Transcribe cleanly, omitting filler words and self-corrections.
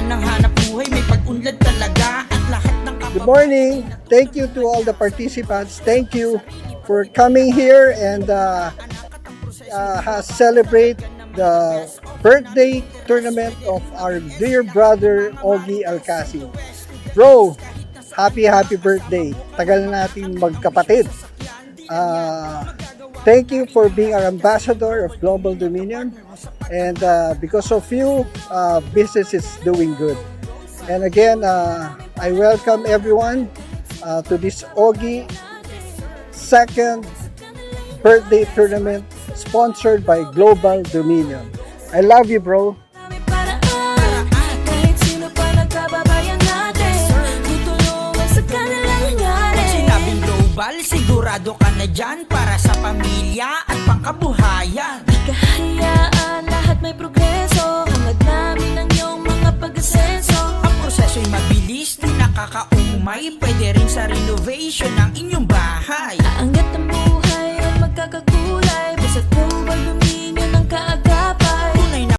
ng hanap buhay, may pag-unlad talaga. At lahat ng Good morning. Thank you to all the participants. Thank you for coming here and celebrate the birthday tournament of our dear brother Ogie Alcasi. Bro, happy birthday. Tagal na natin magkapatid. Thank you for being our ambassador of Global Dominion, and because of you, business is doing good. And again, I welcome everyone to this Ogie second birthday tournament sponsored by Global Dominion. I love you, bro. Sigurado ka na dyan para sa pamilya at pangkabuhayan. Di kahayaan, lahat may progreso. Hangad namin ang iyong mga pag-asenso. Ang proseso'y mabilis, di nakakaumay. Pwede rin sa renovation ng inyong bahay. Aangat ang buhay at magkakakulay. Basta't